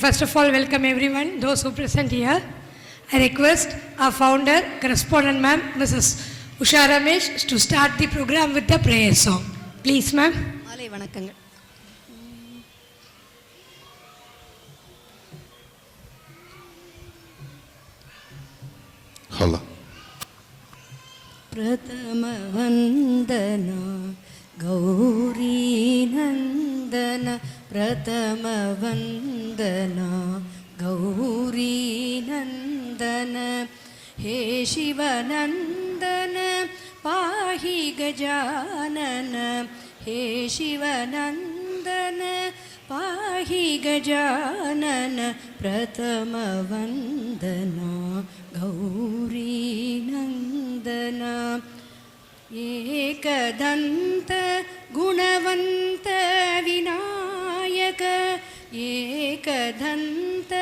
first of all welcome everyone, those who present here. I request our founder, correspondent ma'am, Mrs. Usha Ramesh, to start the program with the prayer song. Please ma'am. மாலை வணக்கங்கள். Hello. பிரதம வந்தனா கௌரி நந்தன, பிரதம வந்தனா கௌரி நந்தன, ஹே சிவநந்தன பாஹி கஜானன, ஹே சிவநந்தன பாஹி கஜானன, பிரதம வந்தனா கௌரி நந்தனா, ஏகதந்த குணவந்த விநாயக, ஏகதந்த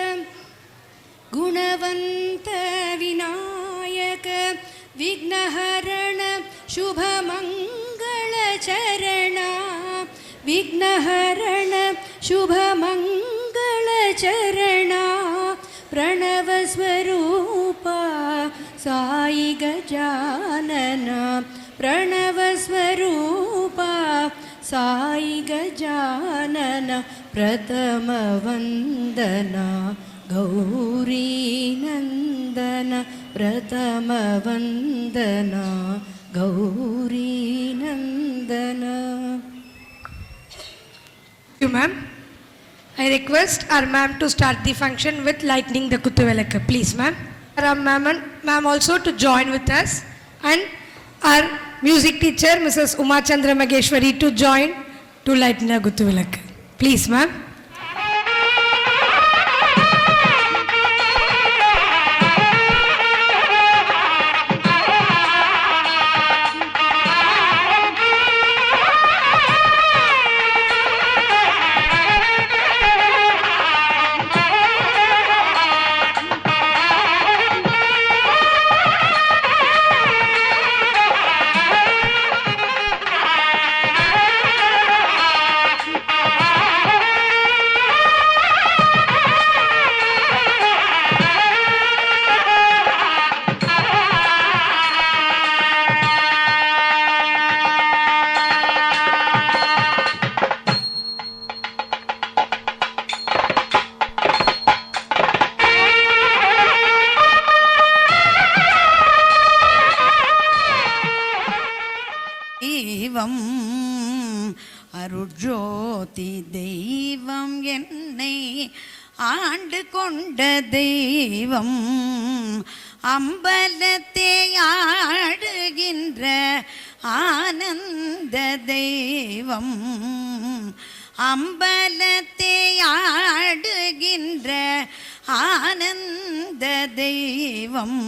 குணவந்த விநாயக, விக்னஹரண சுபமங்கள சரணா, விக்னஹரண சுபமங்கள சரணா, பிரணவஸ்வரூபா சாயி கஜானனா, பிரணவஸ்வரூபா சாயி கஜானன, பிரதம வந்தனா கௌரி நந்தன, பிரதம வந்தனா Gowri Nandana. Thank you ma'am. I request our ma'am to start the function with lighting the Kuthuvelakku. Please ma'am. Our ma'am also to join with us, and our music teacher Mrs. Uma Chandra Mageshwari to join to lighten the Kuthuvelakku. Please ma'am. தெய்வம் அருட்ஜோதி தெய்வம், என்னை ஆண்டு கொண்ட தெய்வம், அம்பலத்தை ஆடுகின்ற ஆனந்த தெய்வம், அம்பலத்தை ஆடுகின்ற ஆனந்த தெய்வம்,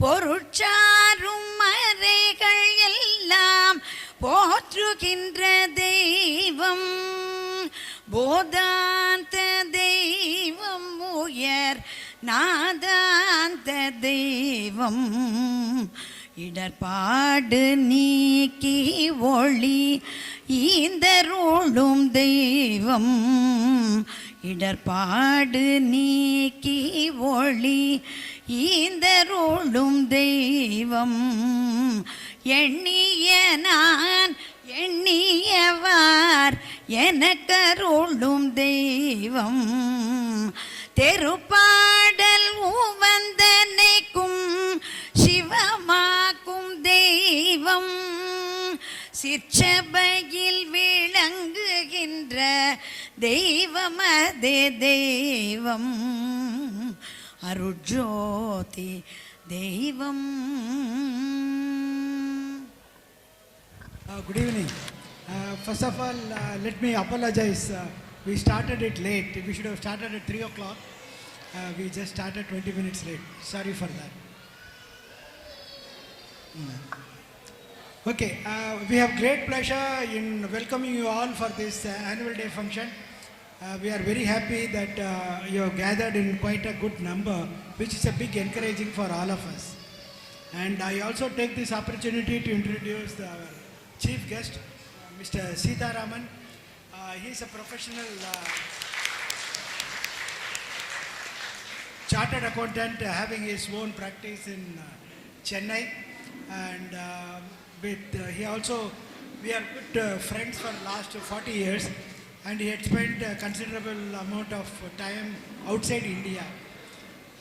பொருட்சாரும் மறைகள் எல்லாம் போற்றுகின்ற தெய்வம், போதாந்த தெய்வம், உயர் நாதாந்த தெய்வம், இடர்பாடு நீக்கி ஒளி ஈந்தருளும் தெய்வம், இடர்பாடு நீக்கி ஒளி ஈந்தருளும் தெய்வம், எண்ணிய நான் எண்ணியவார் எனக்கருளும் தெய்வம், தெருப்பாடல் உவந்தனைக்கும் சிவமாக்கும் தெய்வம், சிற்சபையில் விளங்குகின்ற தெய்வம் அதே தெய்வம், அருட்ஜோதி தெய்வம். Good evening. First of all, let me apologize. We started it late. We should have started at 3 o'clock. We just started 20 minutes late. Sorry for that. Okay, we have great pleasure in welcoming you all for this annual day function. We are very happy that you have gathered in quite a good number, which is a big encouraging for all of us. And I also take this opportunity to introduce our chief guest, Mr. Sitaraman. He is a professional chartered accountant having his own practice in Chennai, and he also, we are good friends for last 40 years, and he had spent a considerable amount of time outside India.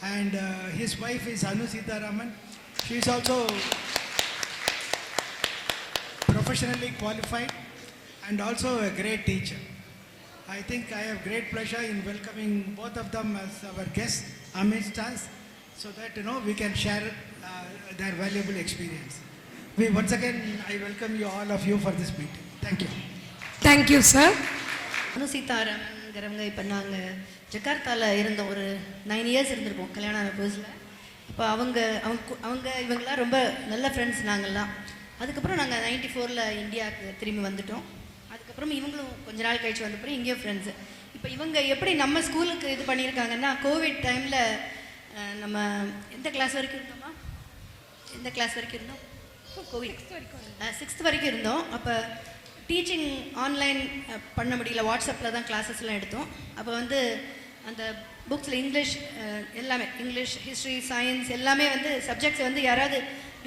And his wife is Anu Sitaraman. She is also professionally qualified and also a great teacher. I think I have great pleasure in welcoming both of them as our guests amidst us, so that we can share their valuable experience. Once again, I welcome you, all of you, for this meeting. Thank you. Thank you, sir. அனு சீதாராமன்கிறவங்க இப்போ நாங்கள் ஜகார்த்தாவில் இருந்தோம், ஒரு 9 years இருந்திருப்போம் கல்யாணம் ஆன புதுசில். இப்போ அவங்க இவங்களாம் ரொம்ப நல்ல ஃப்ரெண்ட்ஸ் நாங்கள்லாம். அதுக்கப்புறம் நாங்கள் 94 இந்தியாவுக்கு திரும்பி வந்துட்டோம். அதுக்கப்புறம் இவங்களும் கொஞ்ச நாள் கழிச்சு வந்தப்பறம் இங்கேயும் ஃப்ரெண்ட்ஸு. இப்போ இவங்க எப்படி நம்ம ஸ்கூலுக்கு இது பண்ணியிருக்காங்கன்னா, கோவிட் டைமில் நம்ம எந்த கிளாஸ் வரைக்கும் இருந்தோமா, எந்த கிளாஸ் வரைக்கும் இருந்தோம்? கோவிட் 6th வரைக்கும் இருந்தோம். அப்போ டீச்சிங் ஆன்லைன் பண்ண முடியல, வாட்ஸ்அப்பில் தான் கிளாஸஸ்லாம் எடுத்தோம். அப்போ வந்து அந்த புக்ஸில் இங்கிலீஷ் எல்லாமே, இங்கிலீஷ், ஹிஸ்ட்ரி, சயின்ஸ் எல்லாமே வந்து சப்ஜெக்ட்ஸ் வந்து யாராவது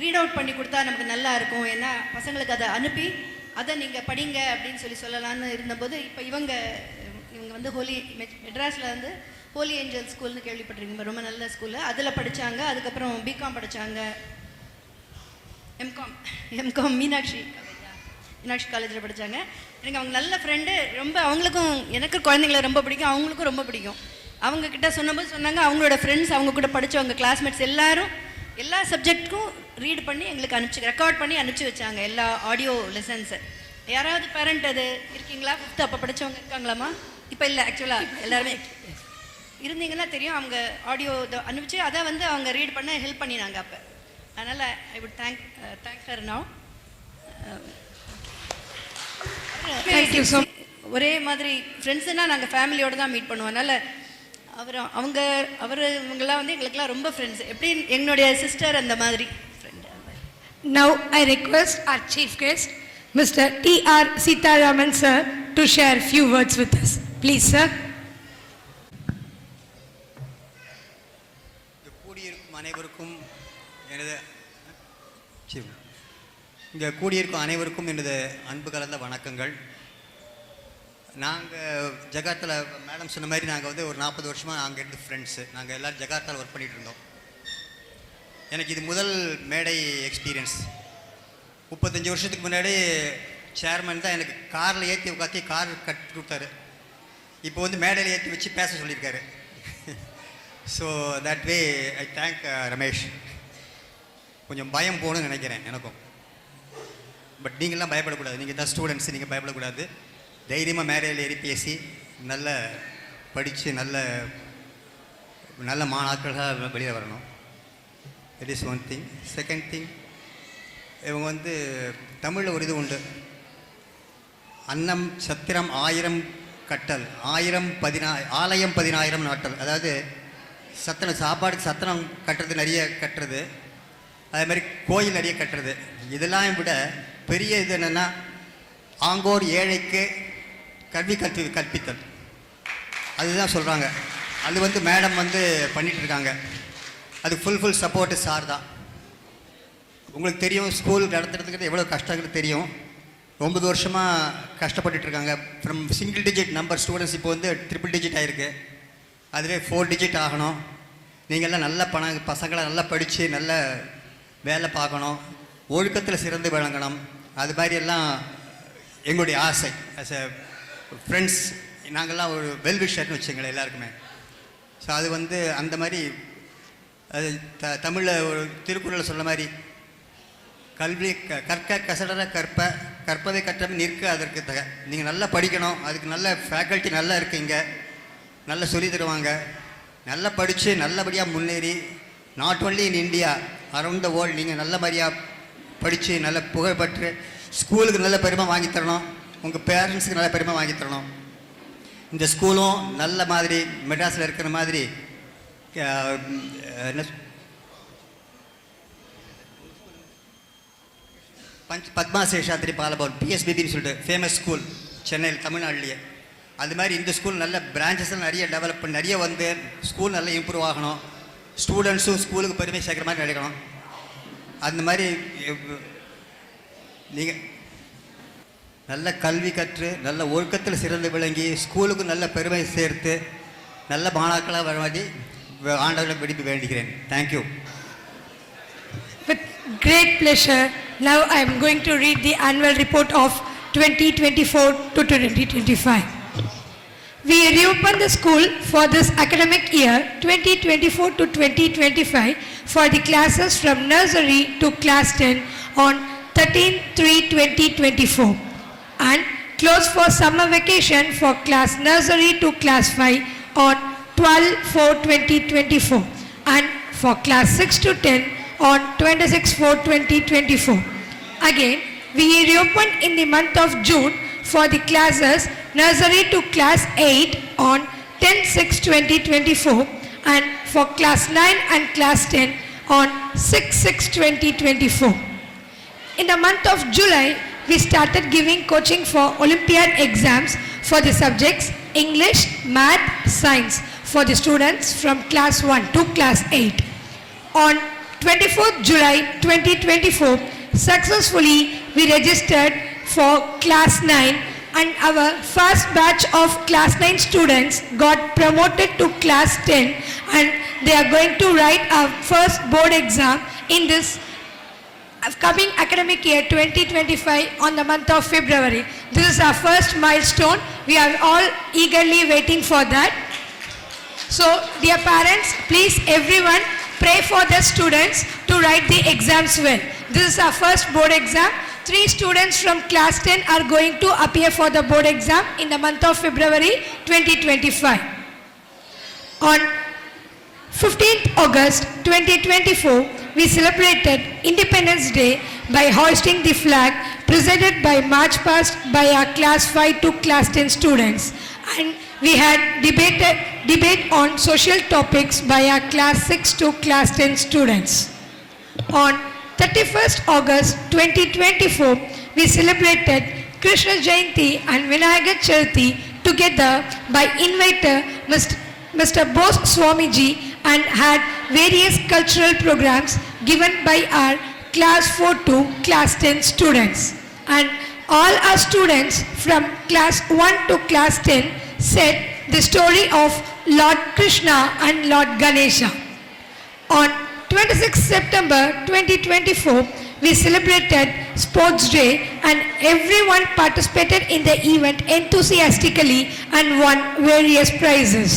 ரீட் அவுட் பண்ணி கொடுத்தா நமக்கு நல்லா இருக்கும், ஏன்னா பசங்களுக்கு அதை அனுப்பி அதை நீங்கள் படிங்க அப்படின்னு சொல்லலான்னு இருந்தபோது, இப்போ இவங்க வந்து மெட்ராஸில் வந்து ஹோலி ஏஞ்சல் ஸ்கூல்னு கேள்விப்பட்டிருக்கீங்க, ரொம்ப நல்ல ஸ்கூலு, அதில் படித்தாங்க. அதுக்கப்புறம் பிகாம் படித்தாங்க, எம்காம் மீனாட்சி காலேஜில் படித்தாங்க. எனக்கு அவங்க நல்ல ஃப்ரெண்டு, ரொம்ப அவங்களுக்கும் எனக்கு குழந்தைங்கள ரொம்ப பிடிக்கும், அவங்களுக்கும் ரொம்ப பிடிக்கும். அவங்கக்கிட்ட சொன்னபோது சொன்னாங்க, அவங்களோட ஃப்ரெண்ட்ஸ், அவங்க கூட படித்தவங்க கிளாஸ்மேட்ஸ் எல்லாரும் எல்லா சப்ஜெக்ட்டுக்கும் ரீட் பண்ணி எங்களுக்கு ரெக்கார்ட் பண்ணி அனுப்பிச்சி வச்சாங்க எல்லா ஆடியோ லெசன்ஸு. யாராவது பேரண்ட் அது இருக்கீங்களா? 5th அப்போ படித்தவங்க இருக்காங்களாமா? இப்போ இல்லை, ஆக்சுவலாக எல்லாருமே இருந்தீங்கன்னா தெரியும். அவங்க ஆடியோ அனுப்பிச்சு அதை வந்து அவங்க ரீட் பண்ண ஹெல்ப் பண்ணினாங்க அப்போ. அதனால் I would thank her now. ஒரே மாதிரி ஃப்ரெண்ட்ஸுன்னா நாங்கள் ஃபேமிலியோடு தான் மீட் பண்ணுவோம். அதனால் இவங்கெல்லாம் வந்து எங்களுக்கெல்லாம் ரொம்ப ஃப்ரெண்ட்ஸ், எப்படி என்னுடைய சிஸ்டர் அந்த மாதிரி friend. Now I request our chief guest, Mr. T.R. Sitaraman sir, to share few words with us. Please, sir. இங்கே கூடியிருக்கும் அனைவருக்கும் எனது அன்பு கலந்த வணக்கங்கள். நாங்கள் ஜகார்த்தாவில் மேடம் சொன்ன மாதிரி நாங்கள் வந்து ஒரு 40 வருஷமாக அங்கே இருந்து ஃப்ரெண்ட்ஸு. நாங்கள் எல்லோரும் ஜகார்த்தாவில் ஒர்க் பண்ணிகிட்டு இருந்தோம். எனக்கு இது முதல் மேடை எக்ஸ்பீரியன்ஸ். 35 வருஷத்துக்கு முன்னாடி சேர்மன் தான் எனக்கு காரில் ஏற்றி உட்காத்தி கார் கட்டி கொடுத்தாரு. இப்போ வந்து மேடையில் ஏற்றி வச்சு பேச சொல்லியிருக்காரு. So that way I thank Ramesh. கொஞ்சம் பயம் போகணும்னு நினைக்கிறேன் எனக்கும். பட் நீங்கள்லாம் பயப்படக்கூடாது, நீங்கள் தான் ஸ்டூடெண்ட்ஸ், நீங்கள் பயப்படக்கூடாது. தைரியமாக மேடையில் ஏறி பேசி நல்ல படித்து நல்ல மாணாக்களாக வெளியில் வரணும். It is one thing. Second thing, இவங்க வந்து தமிழில் ஒரு இது உண்டு, அன்னம் சத்திரம் 1000 கட்டல், 1000 ஆலயம் 10,000 நாட்டல். அதாவது சாப்பாடுக்கு சத்திரம் கட்டுறது நிறைய கட்டுறது, அதே மாதிரி கோயில் நிறைய கட்டுறது. இதெல்லாம் விட பெரிய இது என்னென்னா ஆங்கோர் ஏழைக்கு கல்வி கற்பித்தல். அதுதான் சொல்கிறாங்க. அது வந்து மேடம் வந்து பண்ணிகிட்ருக்காங்க. அது ஃபுல் சப்போர்ட்டு சார் தான். உங்களுக்கு தெரியும், ஸ்கூல் நடத்துறதுக்கு எவ்வளோ கஷ்டங்கள் தெரியும். 9 வருஷமாக கஷ்டப்பட்டுட்ருக்காங்க. From single digit number students இப்போ வந்து ட்ரிபிள் டிஜிட் ஆகிருக்கு. அதுவே 4 டிஜிட் ஆகணும். நீங்கள்லாம் நல்ல பசங்களை நல்லா படித்து நல்ல வேலை பார்க்கணும், ஒழுக்கத்தில் சிறந்து விளங்கணும். அது மாதிரி எல்லாம் எங்களுடைய ஆசை. ஆஸ் எ ஃப்ரெண்ட்ஸ் நாங்கள்லாம் ஒரு வெல்விஷர்னு வச்சுங்களேன் எல்லாருக்குமே. ஸோ அது வந்து அந்த மாதிரி அது தமிழில் ஒரு திருக்குறளில் சொல்ல மாதிரி, கல்வி கற்க கசடர கற்பதை கற்றமை நிற்க அதற்கு தக. நீங்கள் நல்லா படிக்கணும், அதுக்கு நல்ல ஃபேக்கல்ட்டி நல்லா இருக்குங்க, நல்லா சொல்லி தருவாங்க. நல்லா படித்து நல்லபடியாக முன்னேறி, not only in India, around the world நீங்கள் நல்ல மாதிரியாக படித்து நல்ல புகழ்பெற்று ஸ்கூலுக்கு நல்ல பெருமை வாங்கித்தரணும், உங்கள் பேரண்ட்ஸுக்கு நல்ல பெருமை வாங்கித்தரணும். இந்த ஸ்கூலும் நல்ல மாதிரி மெட்ராஸில் இருக்கிற மாதிரி என்ன பத்மா சேஷாத்ரி பாலபவன் பிஎஸ்பிபின்னு சொல்லிட்டு ஃபேமஸ் ஸ்கூல் சென்னையில் தமிழ்நாட்டிலேயே. அது மாதிரி இந்த ஸ்கூல் நல்ல பிரான்ச்சஸ் நிறைய டெவலப் பண்ணி நிறைய வந்து ஸ்கூல் நல்லா இம்ப்ரூவ் ஆகணும், ஸ்டூடெண்ட்ஸும் ஸ்கூலுக்கு பெருமை சேர்க்குற மாதிரி நடக்கணும். அந்த மாதிரி நீங்கள் நல்ல கல்வி கற்று நல்ல ஒழுக்கத்தில் சிறந்து விளங்கி ஸ்கூலுக்கு நல்ல பெருமை சேர்த்து நல்ல மாணாக்களாக வர மாதிரி ஆண்டவர்களை விரும்பி வேண்டுகிறேன். Thank you. With great pleasure, now I am going to read the annual report of 2024 to 2025. We reopened the school for this academic year 2024 to 2025 for the classes from nursery to class 10 on 13/3/2024 and closed for summer vacation for class nursery to class 5 on 12/4/2024 and for class 6 to 10 on 26/4/2024. Again, we reopened in the month of June for the classes nursery to class 8 on 10/6/2024 and for class 9 and class 10 on 6/6/2024. In the month of July, we started giving coaching for Olympiad exams for the subjects English, Math, Science for the students from class 1 to class 8. On 24th July 2024, successfully we registered for class 9 and our first batch of class 9 students got promoted to class 10 and they are going to write our first board exam in this coming academic year 2025 on the month of February. This is our first milestone. We are all eagerly waiting for that. So dear parents, please everyone pray for the students to write the exams well. This is our first board exam. 3 students from class 10 are going to appear for the board exam in the month of February 2025. On 15th August 2024, we celebrated Independence Day by hoisting the flag presented by March Past by our class 5 to class 10 students, and we had debate on social topics by our class 6 to class 10 students. On 31st August 2024, we celebrated Krishna Jayanti and Vinayagar Chaturthi together by inviting Mr. Bose Swamiji and had various cultural programs given by our class 4 to class 10 students. And all our students from class 1 to class 10 said the story of Lord Krishna and Lord Ganesha. On 26 September 2024, we celebrated Sports Day and everyone participated in the event enthusiastically and won various prizes.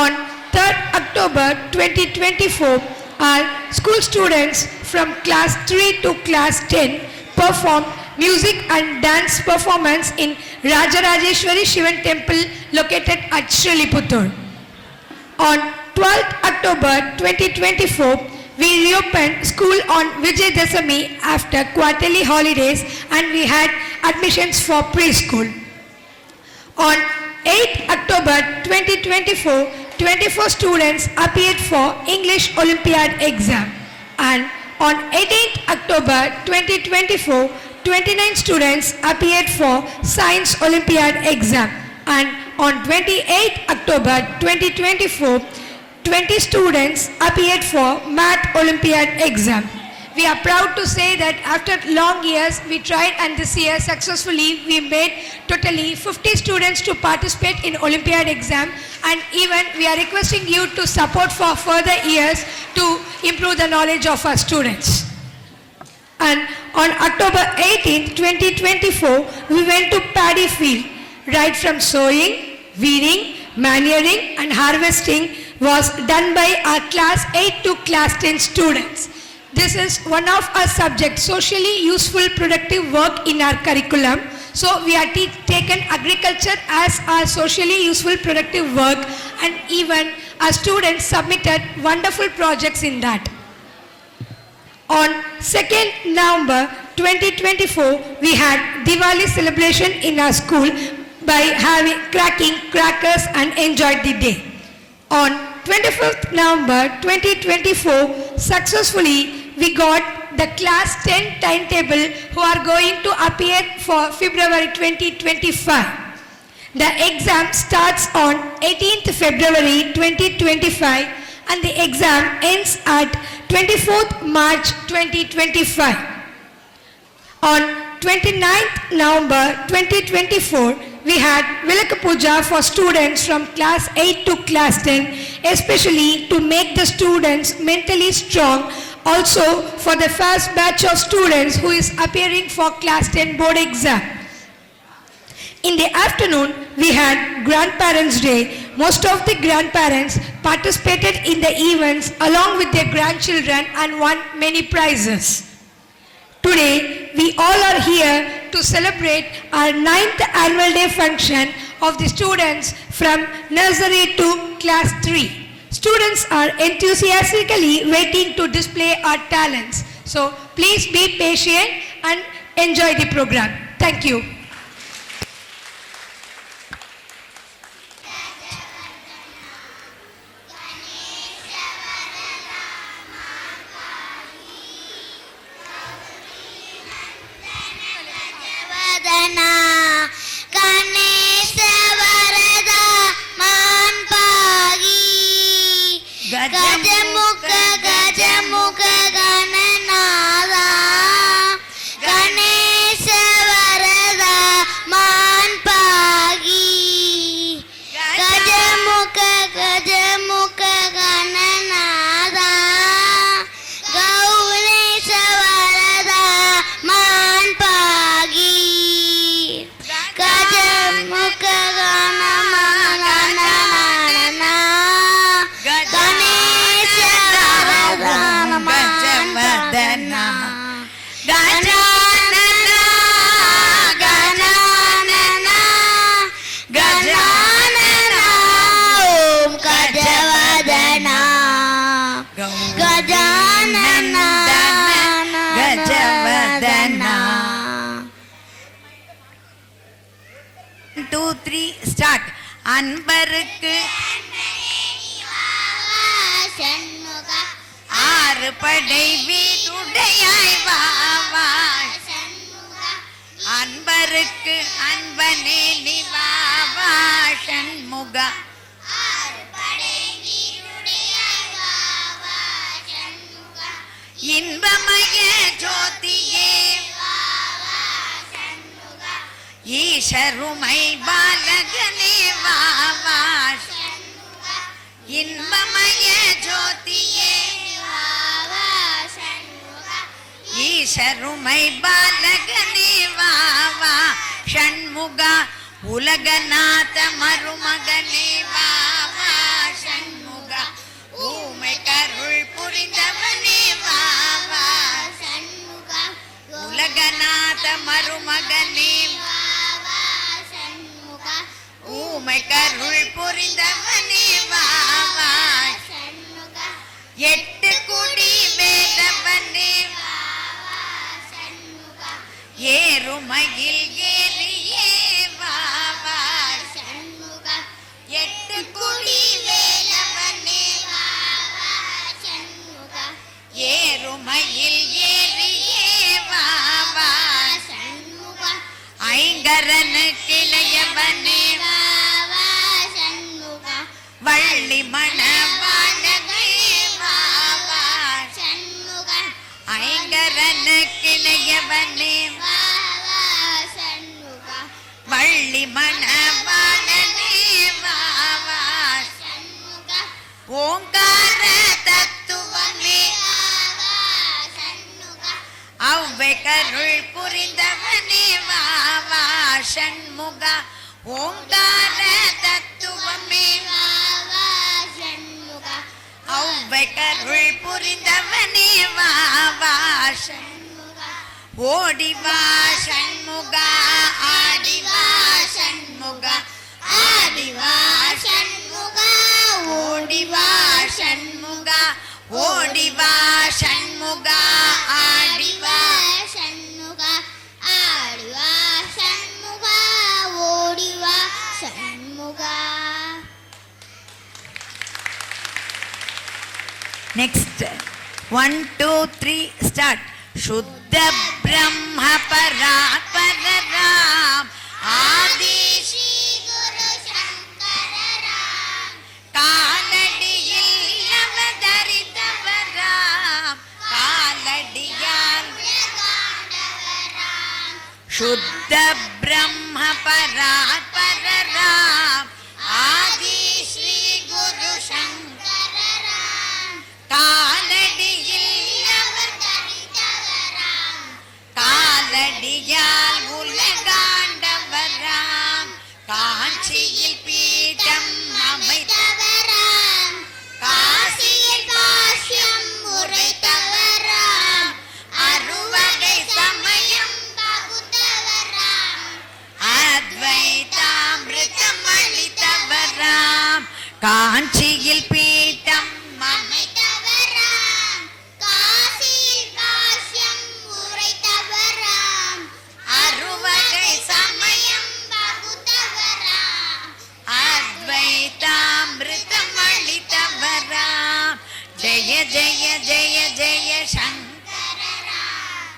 On 3rd October 2024, our school students from class 3 to class 10 performed music and dance performance in Rajarajeshwari Shivan Temple located at Sriliputtur. On 12th October 2024, we reopened school on Vijayadashami after quarterly holidays and we had admissions for preschool. On 8th October 2024, 24 students appeared for English Olympiad exam, and on 18th October 2024, 29 students appeared for Science Olympiad exam, and on 28th October 2024, 20 students appeared for Math Olympiad exam. We are proud to say that after long years we tried, and this year successfully we made totally 50 students to participate in Olympiad exam, and even we are requesting you to support for further years to improve the knowledge of our students. And on October 18th, 2024, we went to paddy field. Right from sowing, weeding, manuring and harvesting was done by our class 8 to class 10 students. This is one of our subjects, socially useful productive work in our curriculum. So we are taken agriculture as our socially useful productive work, and even our students submitted wonderful projects in that. On 2nd November 2024, we had Diwali celebration in our school by cracking crackers and enjoyed the day. On 25th November 2024, successfully we got the class 10 timetable who are going to appear for February 2025. The exam starts on 18th February 2025 and the exam ends at 24th March 2025. On 29th November 2024, we had Vilaka Puja for students from class 8 to class 10, especially to make the students mentally strong. Also for the first batch of students who is appearing for class 10 board exam. In the afternoon, we had Grandparents' Day. Most of the grandparents participated in the events along with their grandchildren and won many prizes. Today, we all are here to celebrate our 9th annual day function of the students from nursery to class 3. Students are enthusiastically waiting to display our talents. So, please be patient and enjoy the program. Thank you. ವದನಾ ಗಣೇಶ ವರದ ಮಾನ್ಪಾಗಿ ಗಜಮುಖ ಗಜಮುಖ ಗಣನಾದ ಗಣೇಶ ವರದ ಮಾನ್ಪಾಗಿ ಗಜಮುಖ ಗಜಮುಖ ಗಣನಾದ ಗೌರೀಶ ವರದ ಮಾನ್ಪಾಗಿ ಗಜಮುಖ ಗಣಮಗಣನ ಗಣೇಶ ವರದ ಗಜವದನ ಗಜಾನನ ಗಣಾನನ ಗಜಾನನ ಓಂ ಗಜವದನ Gajanana ಗಜವದನ 2 3 start. அன்பருக்கு ஷண்முக ஆறு படை வீடுடையாய் வாவா. அன்பருக்கு அன்பனே நிவாவா ஷண்முக. இன்பமய ஜோதியே ஈஷருமை பாலகனே வாவா. இன்பமய ஜோதியே ஈஷருமை பாலகனே வாவா ஷண்முக. உலகநாத மருமகனே வாவா ஷண்முக. ஊமை கருள் புரிந்தவனே வாவா ஷண்முக உலகநாத மருமகனே ஷண்முக ஊமை கருள் புரிந்தவனே வாவா. ஷண்முக எட்டு குடி வேலவனே ஷண்முக ஏறுமையில் ஏறியே வாவா. ஷண்முக எட்டு குடி வேலவனே ஷண்முக ஏறுமையில் ஏறியே வாவா. ஷண்முக ஐங்கரனு கிளையவனே ஷண்முக வள்ளி மணவாளனே வாவா. ஷண்முக ஐங்கரனு கிளையவனே ஷண்முக வள்ளி மணவாளனே வாவா. ஷண்முக ஓங்கார தத்துவமே ஷண்முக அவ்வை கருள் புரிந்தவனே வாவா ஷண்முக. ஓங்கார தத்துவமே ஷண்முக அவ்வை கருள் புரிந்தவனே வாவா ஷண்முக. ஓடிவா ஷண்முக ஆடிவா ஷண்முக ஆடிவா ஷண்முக ஓடிவா ஷண்முக ஓடிவா ஷண்முக ஆடிவா. ஷண்முக ஆடிவா ஷண்முக ஓடிவா ஷண்முக. Next 1 2 3 start. शुद्ध ब्रह्म परात्पर राम आदि श्री गुरु शुद्ध ब्रह्म परात्पर राम आदि श्री गुरु शंकर राम காலடியில் அவர் தரித்தவராம் காலடியால் உலகாண்டவராம் காஞ்சியில் பீடம் அமைத்தவராம் காசியில் பாஷ்யம் உரைத்தவராம் அறுவகை சமயம் பகுத்தவராம் அத்வைதாமிருதம் அளித்தவராம் காஞ்சியில் பீடம் அமைத்தவராம் காசியில் பாஷ்யம் உரைத்தவராம் அறுவகை சமயம் பகுத்தவராம் அத்வைதாமிருதம் அளித்தவராம் ஜெய ஜெய ஜெய ஜெய சங்கர ராம்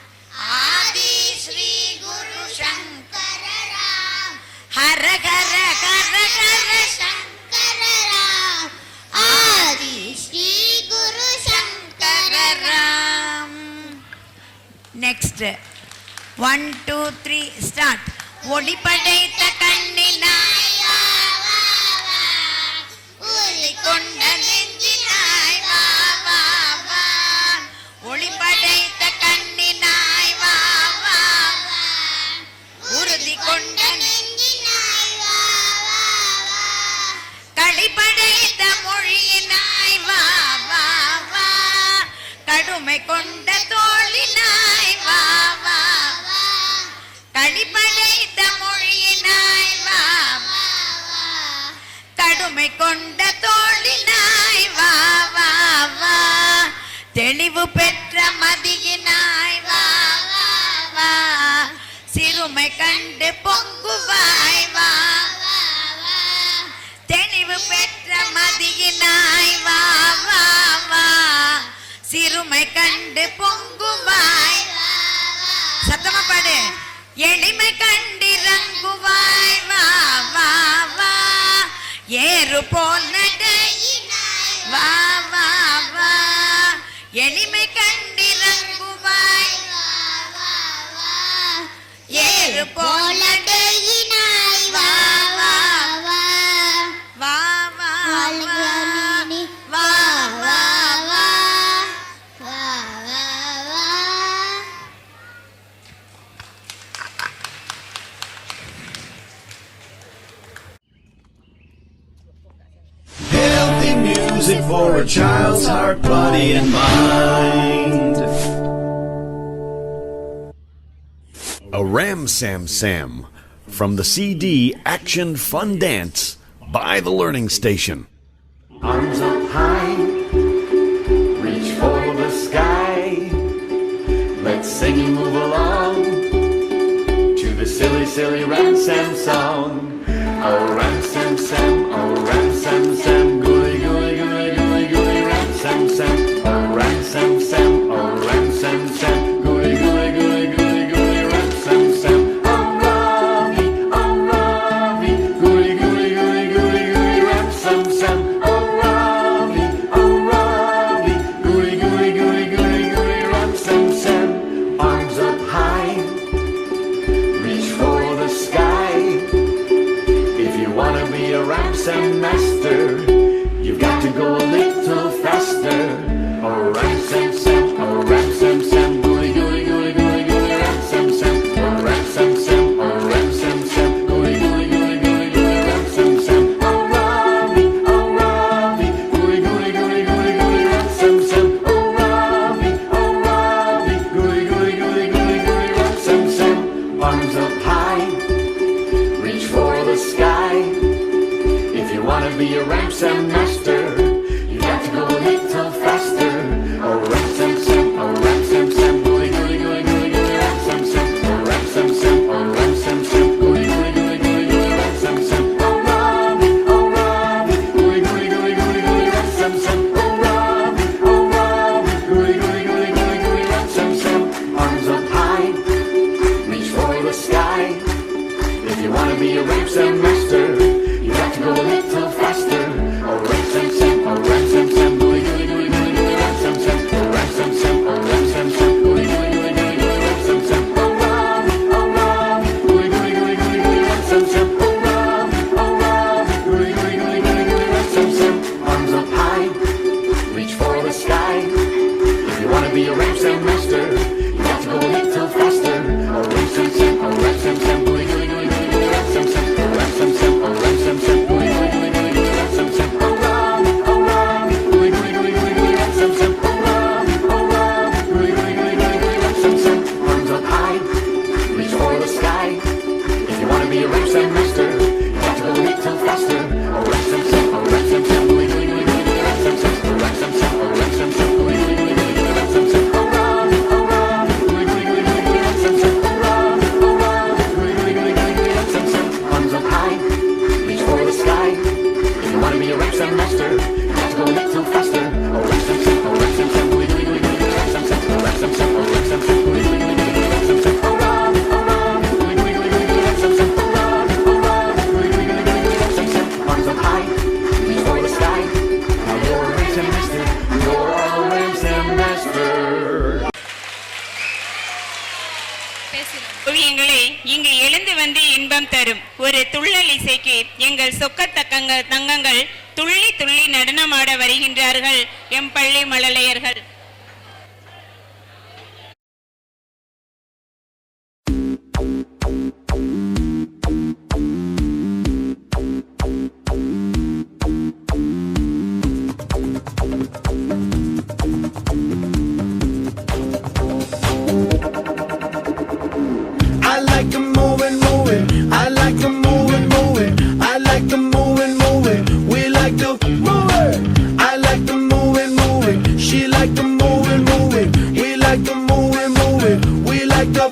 ஆதி ஸ்ரீ குரு சங்கர ராம் ஹர ஹர ஹர ஹர சங்கர ராம் ஆதி ஸ்ரீ குரு சங்கர ராம். Next 1 2 3 start. ஒளி படைத்த கண்ணினாய் வா வா வா உரி கொண்ட நெஞ்சினாய் வா வா வா ஒளி படைத்த கண்ணினாய் வா வா வா உறுதி கொண்ட நெஞ்சினாய் வா வா வா களி படைத்த மொழியினாய் வா வா வா கடுமை கொண்ட தோழினாய் வா வா வா களி படைத்த மொழியினாய் வா வா வா கடுமை கொண்ட தோழினாய் வா வா வா தெளிவு பெற்ற மதியினாய் வா வா வா சிறுமை கண்டு பொங்குவாய் வா வா வா தெளிவு பெற்ற மதியினாய் வா வா வா சிறுமை கண்டு பொங்குவாய் வா வா சத்தமா பாடு. எளிமை கண்டிறங்குவாய் வா வா வா ஏறு போல் நடையினாய் வா வா வா எளிமை கண்டிறங்குவாய் வா வா வா ஏறு போல் நடையினாய் வா வா வா வா வா வா வா வா வா Healthy music for a child's heart, body, and mind. A Ram Sam Sam from the CD Action Fun Dance by The Learning Station. Arms up high, reach for the sky. Let's sing and move along to the silly, silly Ram Sam song. Oh, Ram Sam Sam, oh, Ram Sam Sam, gooey, gooey, gooey, gooey, gooey, Ram Sam Sam. Oh, Ram Sam Sam, oh, Ram Sam Sam, gooey, gooey, gooey, gooey, gooey, Ram Sam Sam. Oh, Ravi, gooey, gooey, gooey, gooey, gooey, Ram Sam Sam. Oh, Ravi. காரியங்களை இங்கு எழுந்து வந்து இன்பம் தரும் ஒரு துள்ளல் இசைக்கு எங்கள் தங்கங்கள் துள்ளி துள்ளி நடனமாட வருகின்றார்கள் எம் பள்ளி மழலையர்கள். I like to move it, move it. I like to move it, move it. I like to move it, move it. We like to move it. I like to move it, move it. She like to move it, move it. We like to move it, move it. We like to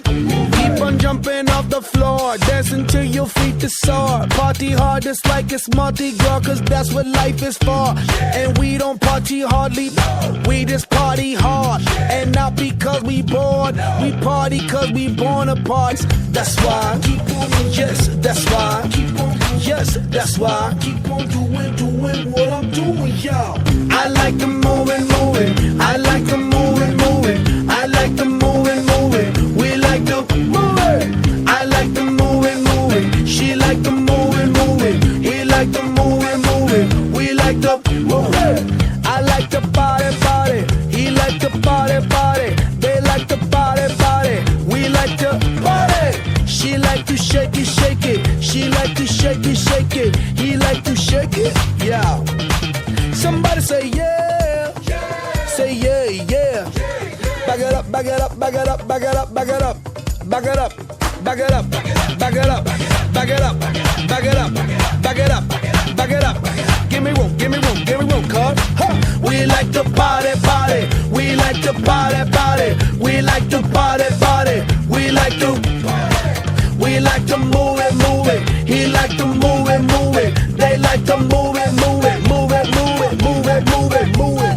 keep on jumping off the floor, dancing till your feet are sore. Party hard just like it's Mardi Gras, 'cause that's what life is for. And we don't party hardly, we just party hard. And not because we bored, we party 'cause we born apart. That's why keep on, yes, that's why keep on, yes, that's why keep on doing what I'm doing, y'all. I like to move it, move it. I like to move it, move it. I like to move it, move it. We like to move it. I like to move it, move it. She like to move it, move it. We like to move it, move it. We like to move it. I like to party, party. He like to party, party. They like to party, party. We like to party. She like to shake it, shake it. She like to shake it, shake it. He like to shake it, yeah. Somebody say yeah. Say yeah, yeah. Back it up, back it up, back it up, back it up, back it up. Back it up, back it up, back it up, back it up, back it up, back it up, back it up. Give me room, give me room, give me room, cuz. Huh. We like to party, party. We like to party, party. We like to party, party. We like to we like to move it, move it. He like to move it, move it. They like to move it, move it, move it, move it, move it, move it, move it.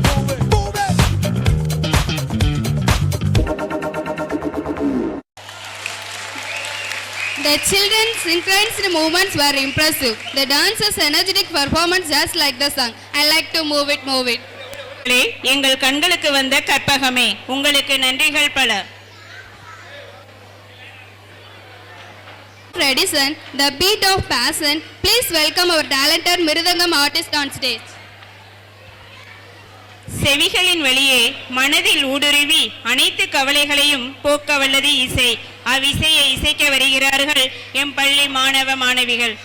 The children's synchronized movements were impressive. The dancers' energetic performance just like the song. I like to move it, move it. எங்கள் கண்களுக்கு வந்த கற்பகமே, உங்களுக்கு நன்றிகள் பல. Tradition, the beat of passion. Please welcome our talented Miridangam artist on stage. செவிகளின் வழியே மனதில் ஊடுருவி அனைத்து கவலைகளையும் போக்க வல்லது இசை. அவ்விசையை இசைக்க வருகிறார்கள் எம் பள்ளி மாணவ மாணவிகள்.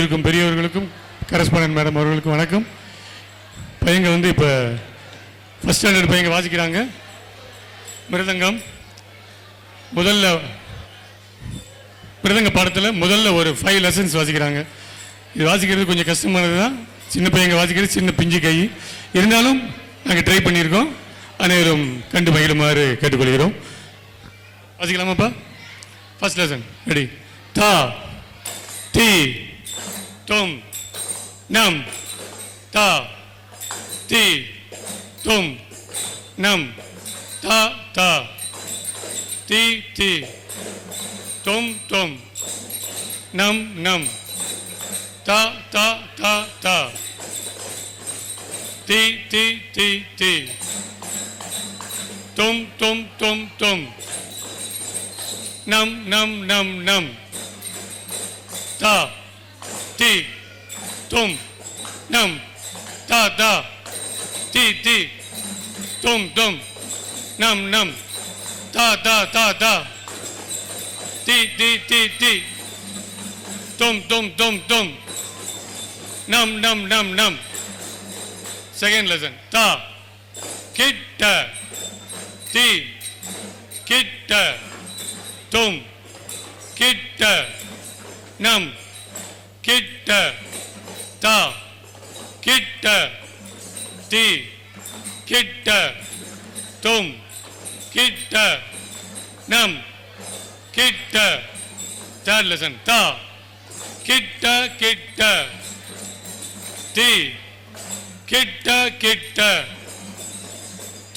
இருக்கும் பெரியவர்களுக்கும் கரஸ்பாண்டன்ட் மேடம் அவர்களுக்கும் வணக்கம். பையங்க இப்போ ஃபர்ஸ்ட் ஸ்டாண்டர்ட் பையங்க வாசிக்கிறாங்க மிருதங்கம். மிருதங்க பாடத்தில் முதல்ல ஒரு 5 லெசன்ஸ் வாசிக்கிறாங்க. இது வாசிக்கிறது கொஞ்சம் கஷ்டமானது தான். சின்ன பையங்க வாசிக்கிறது சின்ன பிஞ்சு கை இருந்தாலும் நாங்கள் ட்ரை பண்ணியிருக்கோம். அனைவரும் கண்டு மகிழுமாறு கேட்டுக்கொள்கிறோம். வாசிக்கலாமாப்பா? First lesson ready. தா டி தும் நம் தா டி தும் நம் தா தா டி டி தும் தும் நம் நம் ta ta ta ta ti ti ti ti tum tum tum tum nam nam nam nam ta ti tum nam ta ta ti ti tum tum nam nam ta ta ta ta ti ti ti ti tum tum tum tum nam nam nam nam. Second lesson. Ta kitta ti kitta tum kitta nam kitta ta kitta ti kitta tum kitta nam kitta. Third lesson. Ta kitta kitta ti kitta kitta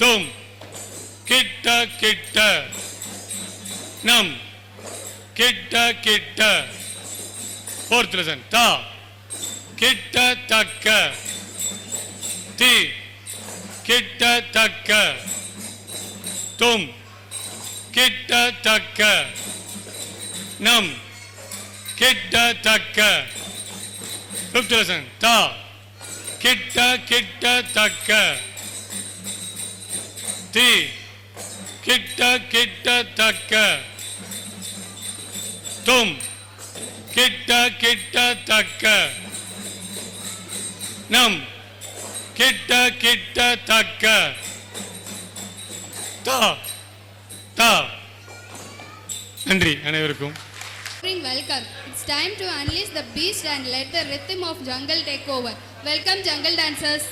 tum kitta kitta nam kitta kitta. Fourth lesson. Ta kitta takka ti kitta takka tum கிட்டத்தக்க நம் கிட்டத்தக்க fifth lesson தா கிட்டத்தக்க தி கிட்டத்தக்க தும் கிட்டத்தக்க நம் கிட்டத்தக்க தா தா நன்றி அனைவருக்கும். Welcome. It's time to unleash the beast and let the rhythm of jungle take over. Welcome jungle dancers.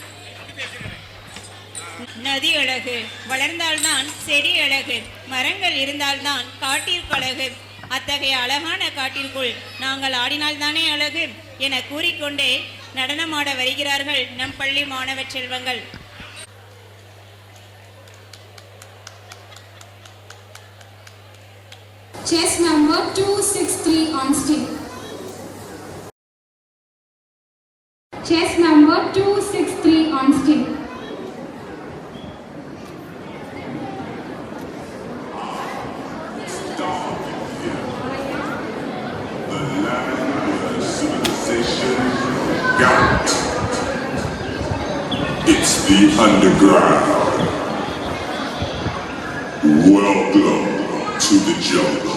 நதி அழகு, வளர்ந்தால்தான் செடி அழகு, மரங்கள் இருந்தால்தான் காட்டிற்கு அழகு. அத்தகைய அழகான காட்டிற்குள் நாங்கள் ஆடினால்தானே அழகு என கூறிக்கொண்டே நடனமாட வருகிறார்கள் நம் பள்ளி மாணவ செல்வங்கள். Chess number 263 on stage. Chess number 263 on stage. It's the underground. Welcome to the jungle.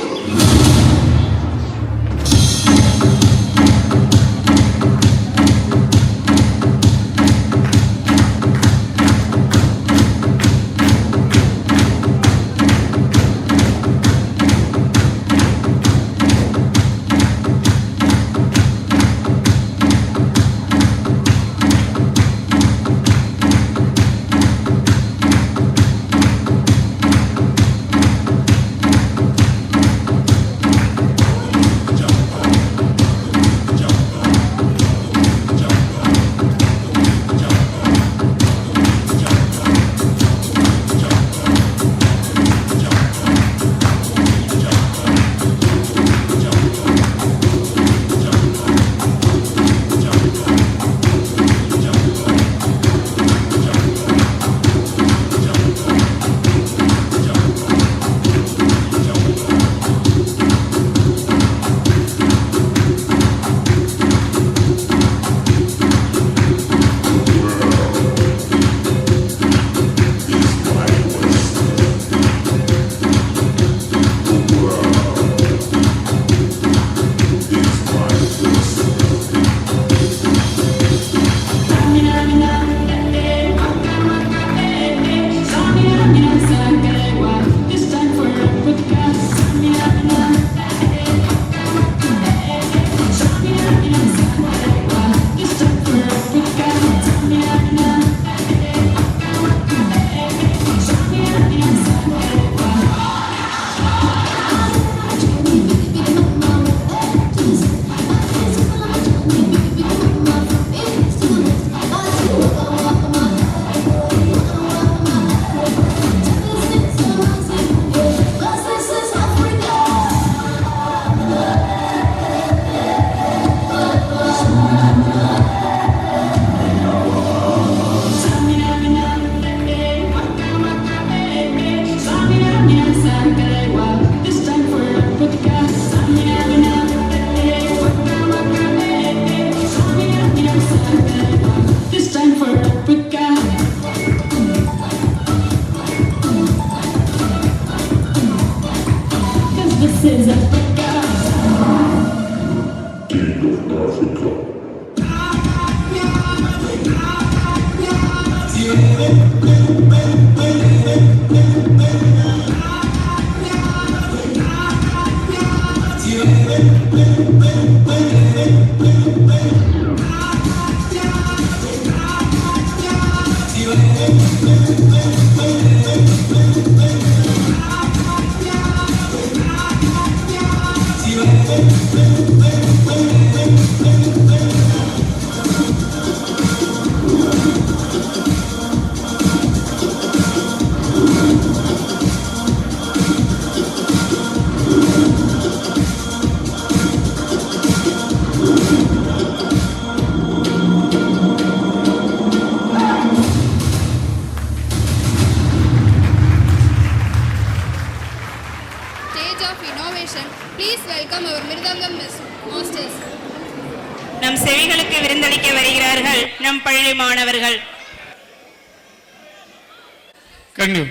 நம் பள்ளி மாணவர்கள். கண்ணு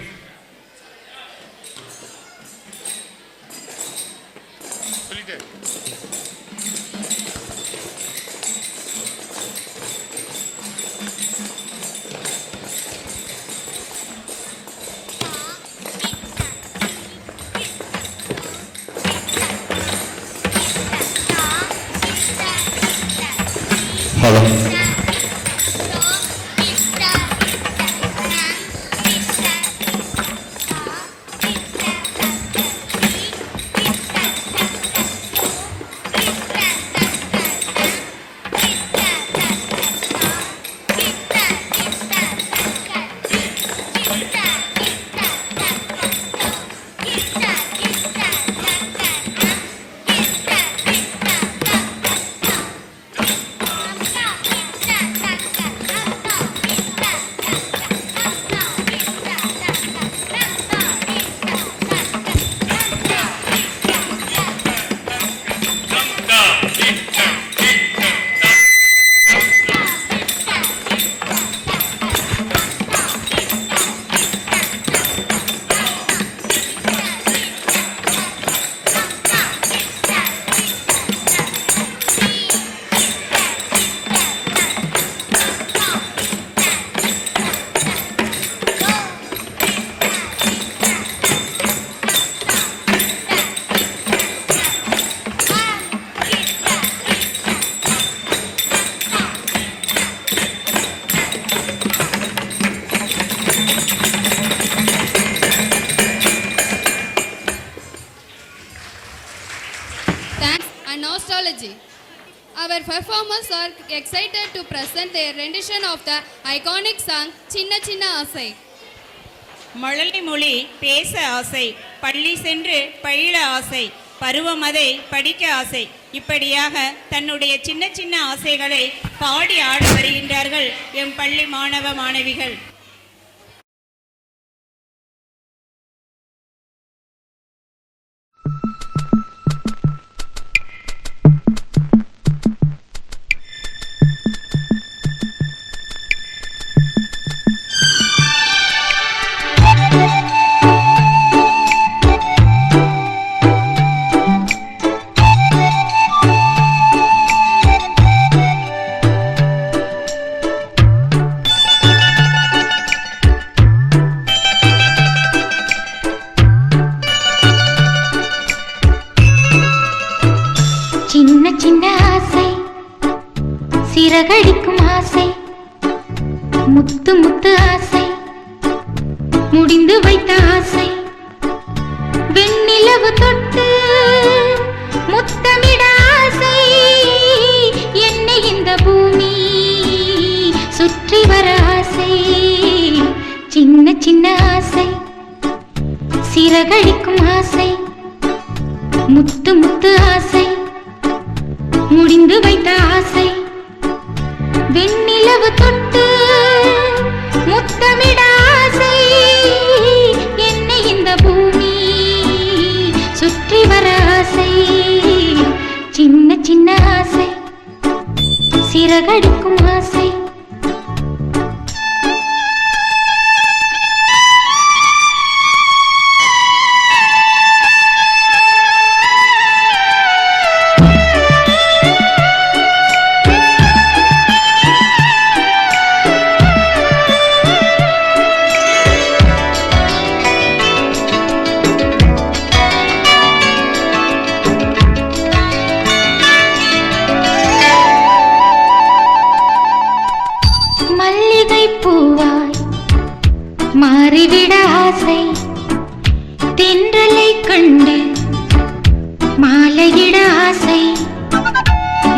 Nostalgia. Our performers are excited to present their rendition of the iconic song Chinna Chinna Asai. மழலை மொழி பேச ஆசை, பள்ளி சென்று பயில ஆசை, பருவம் அதை படிக்க ஆசை, இப்படியாக தன்னுடைய சின்ன சின்ன ஆசைகளை பாடி ஆட வருகின்றார்கள் எம் பள்ளி மாணவ மாணவிகள். சிறகடிக்கும் ஆசை, முத்து முத்து ஆசை, முடிந்து வைத்த ஆசை, வெண்ணிலவு தொட்டு முத்தமிட ஆசை, என்னை இந்த பூமி சுற்றி வர ஆசை, சின்ன சின்ன ஆசை, சிறகடிக்கும் ஆசை, முத்து முத்து ஆசை, முடிந்து வைத்த ஆசை, வெண்ணிலவு தொட்டு முத்தமிட ஆசை, என்னை இந்த பூமி சுற்றி வர ஆசை, சின்ன சின்ன ஆசை, சிறகடிக்கும் ஆசை. பூவாய் மாறிவிட ஆசை, தென்றலை கண்டு மாலையிட ஆசை,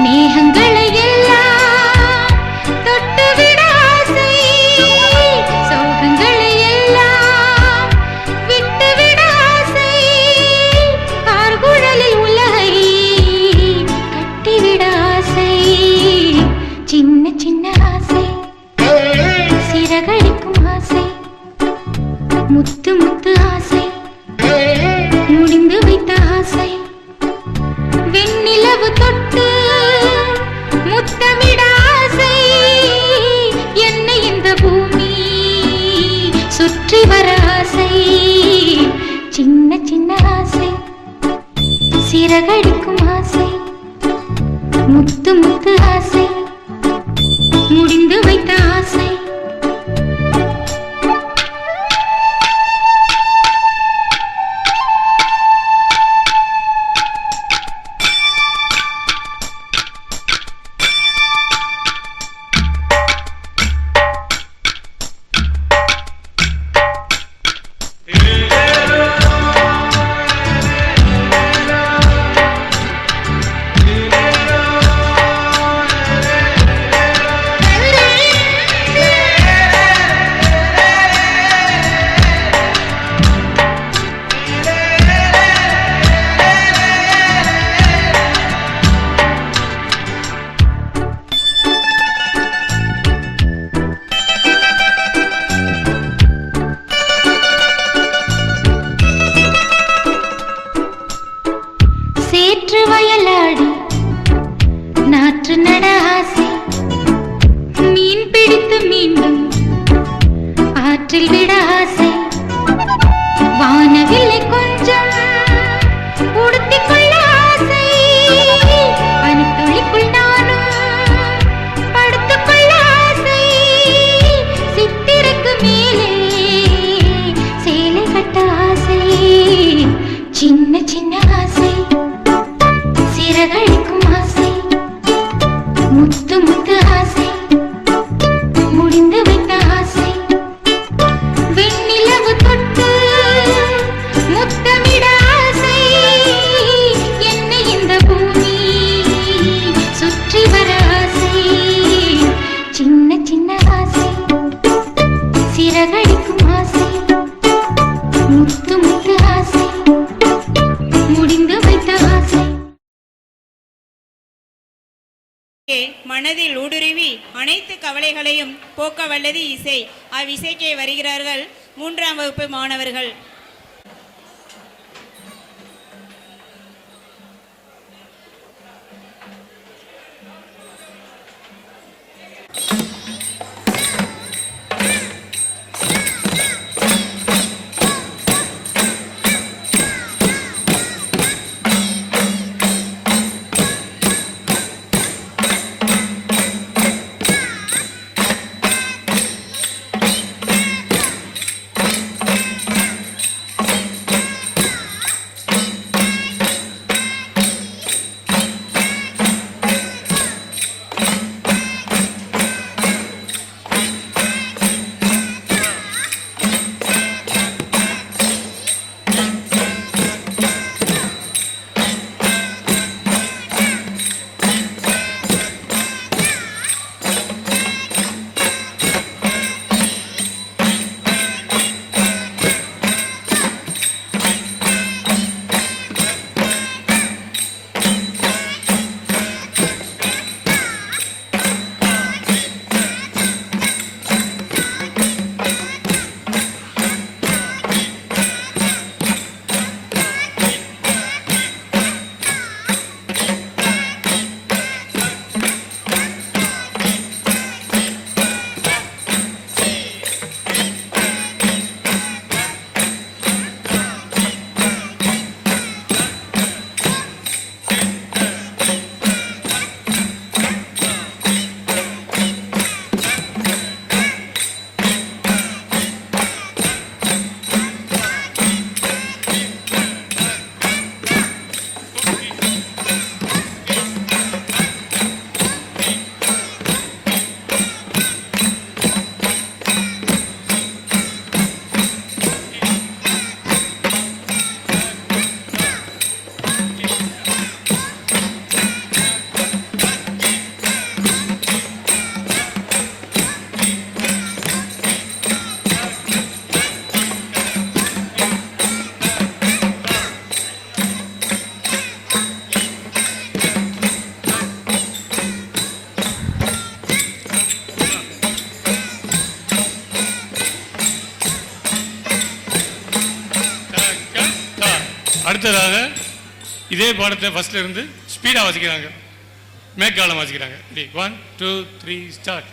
மேகங்களை எல்லாம் தொட்டுவிட ஆசை, சோகங்களை எல்லாம் விட்டுவிட ஆசை, கார்குழலில் உலகை கட்டிவிட ஆசை, சின்ன சின்ன ஆசை, சிறகடிக்கும் ஆசை, முத்து முத்து ஆசை, முடிந்து வைத்த ஆசை, வெண்ணிலவு தொட்டு முத்தமிட ஆசை, இந்த பூமி சுற்றி வர ஆசை, சின்ன சின்ன ஆசை, சிறகடிக்கும் ஆசை, முத்து முத்து ஆசை, முடிந்து வைத்த ஆசை. சேற்று வயலாடி நாற்று நட ஆசை, மீன் பிடித்து மீண்டும் ஆற்றில் விட ஆசை, வானவில்லை கொஞ்சம் உடுத்திக் கொள்ள ஆசை, பனித்துளிக்குள் நானும் படுத்துக் கொள்ள ஆசை, சித்திரைக்கு மேலே சேலை கட்ட ஆசை, சின்ன சின்ன ஆசை, சிறகடிக்கும் ஆசை, முத்து முத்து ஆசை, முடிந்து வைத்த ஆசை, வெண்ணிலவு தொட்டு முத்தமிட ஆசை, என்னை இந்த பூமி சுற்றி வர ஆசை, சின்ன சின்ன ஆசை, சிறகடிக்கும் ஆசை, முத்து முத்து ஆசை, முடிந்து வைத்த ஆசை. மனதில் ஊடுருவி அனைத்து கவலைகளையும் போக்க வல்லது இசை. அவ்விசைக்கே வருகிறார்கள் 3ஆம் வகுப்பு மாணவர்கள். அடுத்ததாக இதே பாடத்தை ஃபர்ஸ்ட்ல இருந்து ஸ்பீடாக வாசிக்கிறாங்க, மேற்காலம் வாசிக்கிறாங்க. 1 2 3 start.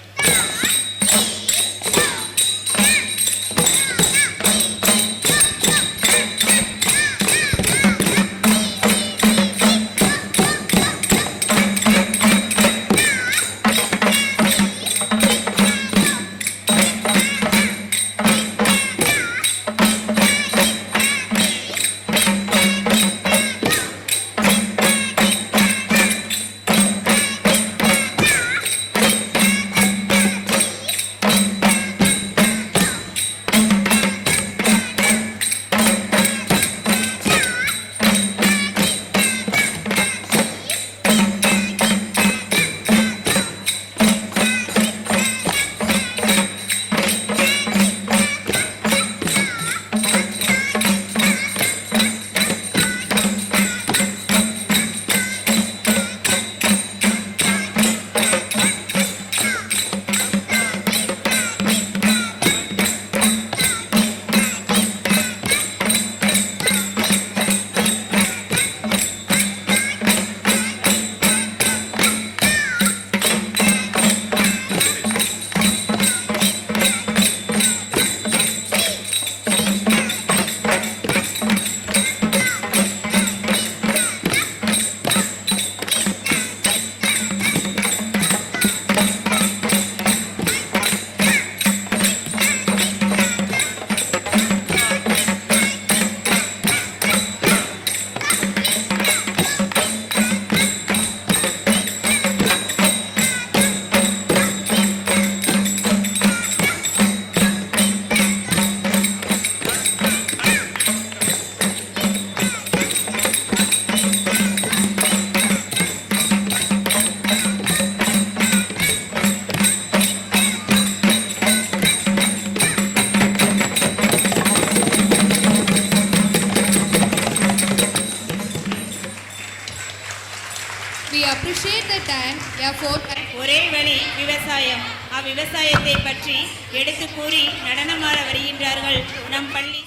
appreciate the time, effort and ஒரே வழி விவசாயம். அவ்விவசாயத்தை பற்றி எடுத்து கூறி நடனமாட வருகின்றார்கள் நம் பள்ளி